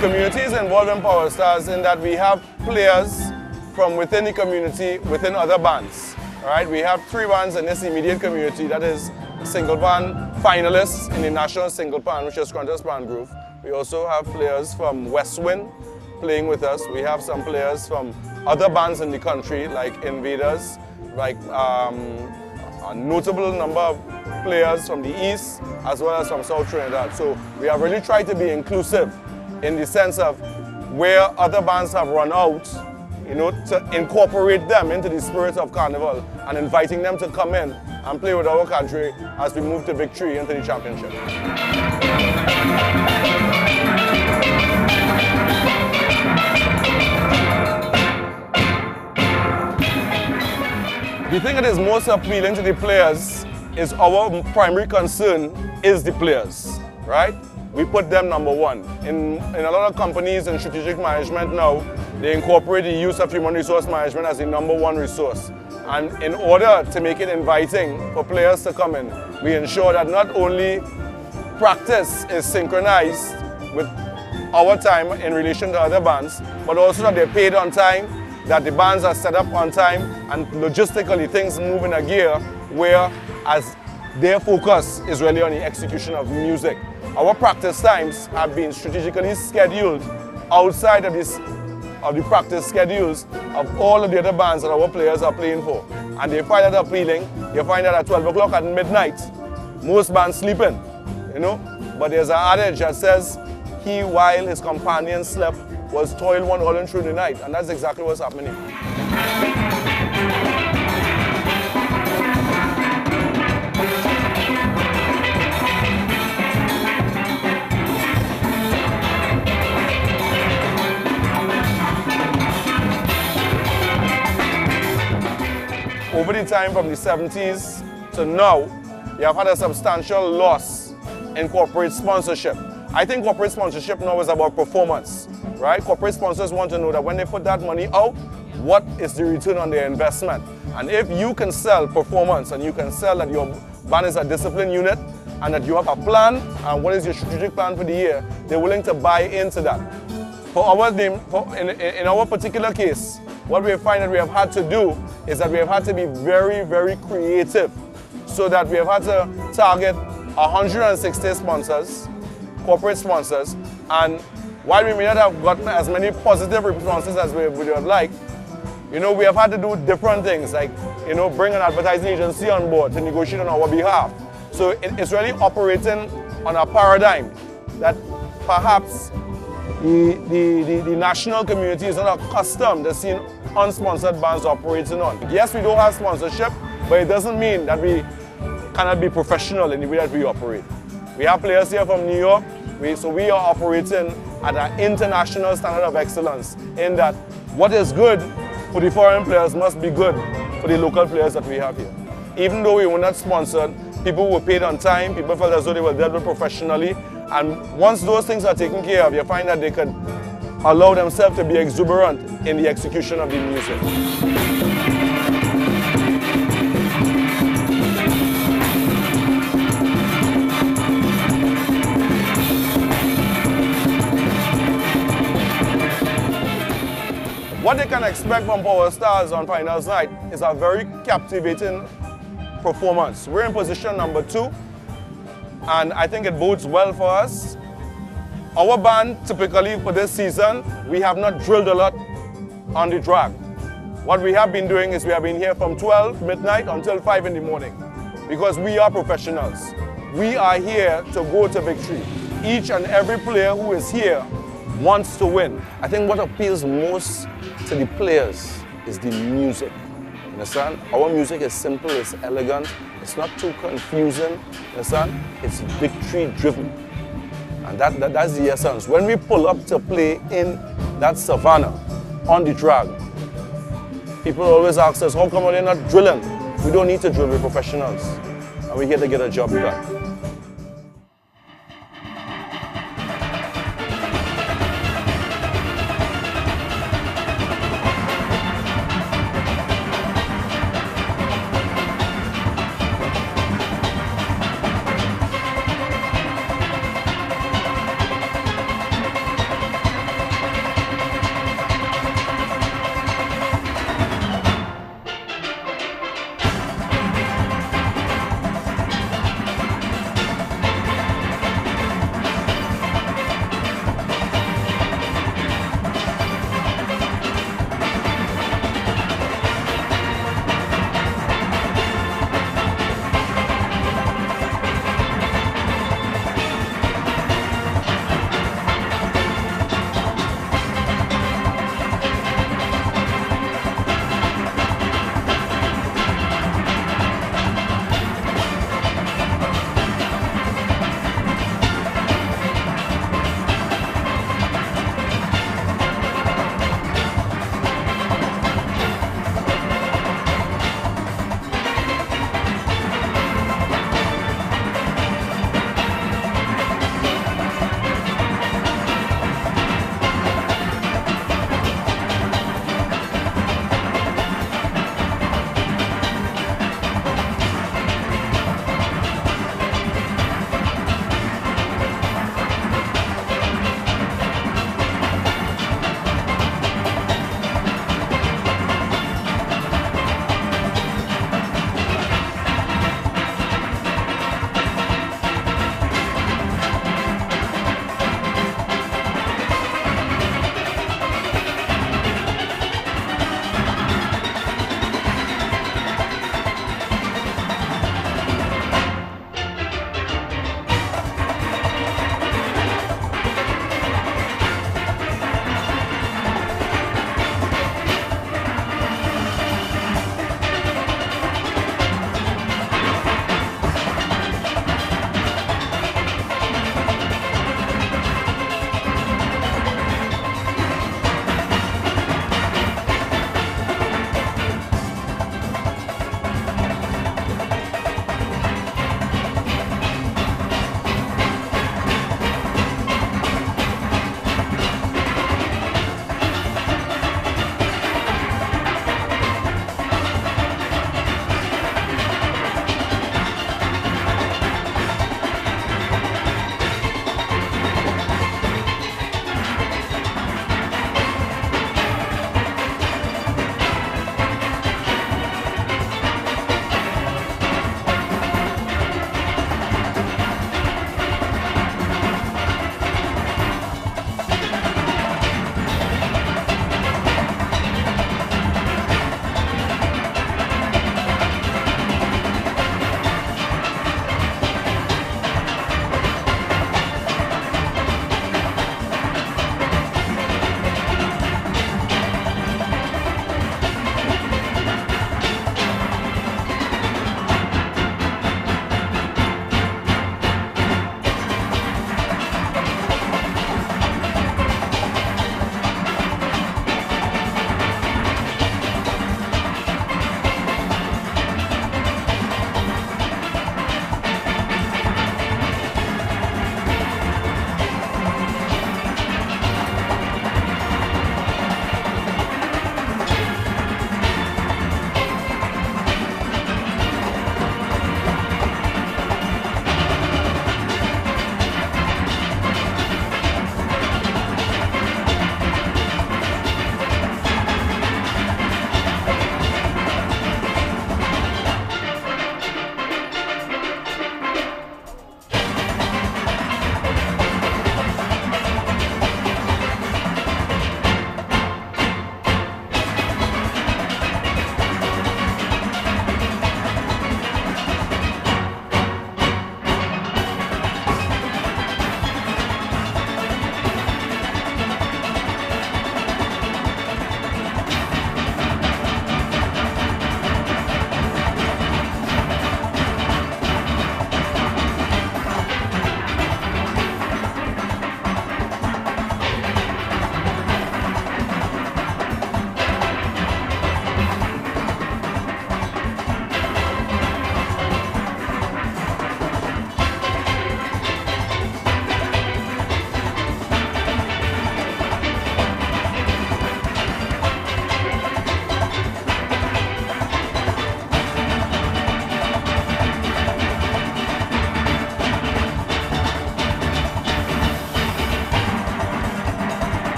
community is involved in Power Stars in that we have players from within the community, within other bands. Right? We have 3 bands in this immediate community, that is single band finalists in the National Single Band, which is Qantas Band Group. We also have players from West Wind playing with us. We have some players from other bands in the country, like Invaders, like a notable number of players from the East, as well as from South Trinidad. So we have really tried to be inclusive in the sense of where other bands have run out, you know, to incorporate them into the spirit of Carnival and inviting them to come in and play with our country as we move to victory into the championship. The thing that is most appealing to the players is our primary concern is the players, right? We put them number one. In a lot of companies in strategic management now, they incorporate the use of human resource management as the number one resource. And in order to make it inviting for players to come in, we ensure that not only practice is synchronized with our time in relation to other bands, but also that they're paid on time, that the bands are set up on time, and logistically things move in a gear where as their focus is really on the execution of music. Our practice times have been strategically scheduled outside of the practice schedules of all of the other bands that our players are playing for. And they find that appealing. You find that at 12 o'clock at midnight, most bands sleeping, you know. But there's an adage that says, he while his companion slept was toil one all through the night. And that's exactly what's happening. Over the time from the 70s to now, you have had a substantial loss in corporate sponsorship. I think corporate sponsorship now is about performance, right? Corporate sponsors want to know that when they put that money out, what is the return on their investment? And if you can sell performance and you can sell that your band is a disciplined unit and that you have a plan and what is your strategic plan for the year, they're willing to buy into that. For our in our particular case, what we find that we have had to do is that we have had to be very, very creative so that we have had to target 160 sponsors, corporate sponsors, and while we may not have gotten as many positive responses as we would have liked, you know, we have had to do different things like, you know, bring an advertising agency on board to negotiate on our behalf. So it's really operating on a paradigm that perhaps the national community is not accustomed to seeing unsponsored bands operating on. Yes, we don't have sponsorship, but it doesn't mean that we cannot be professional in the way that we operate. We have players here from New York, so we are operating at an international standard of excellence in that what is good for the foreign players must be good for the local players that we have here. Even though we were not sponsored, people were paid on time, people felt as though they were dealt with professionally, and once those things are taken care of, you find that they could allow themselves to be exuberant in the execution of the music. What they can expect from Power Stars on finals night is a very captivating performance. We're in position number 2, and I think it bodes well for us. Our band, typically for this season, we have not drilled a lot on the drag. What we have been doing is we have been here from 12 midnight until 5 in the morning because we are professionals. We are here to go to victory. Each and every player who is here wants to win. I think what appeals most to the players is the music. You understand? Our music is simple, it's elegant, it's not too confusing. You understand? It's victory driven. And that's the essence. When we pull up to play in that savannah on the drag, people always ask us, how come we're not drilling? We don't need to drill, we're professionals. And we're here to get a job done.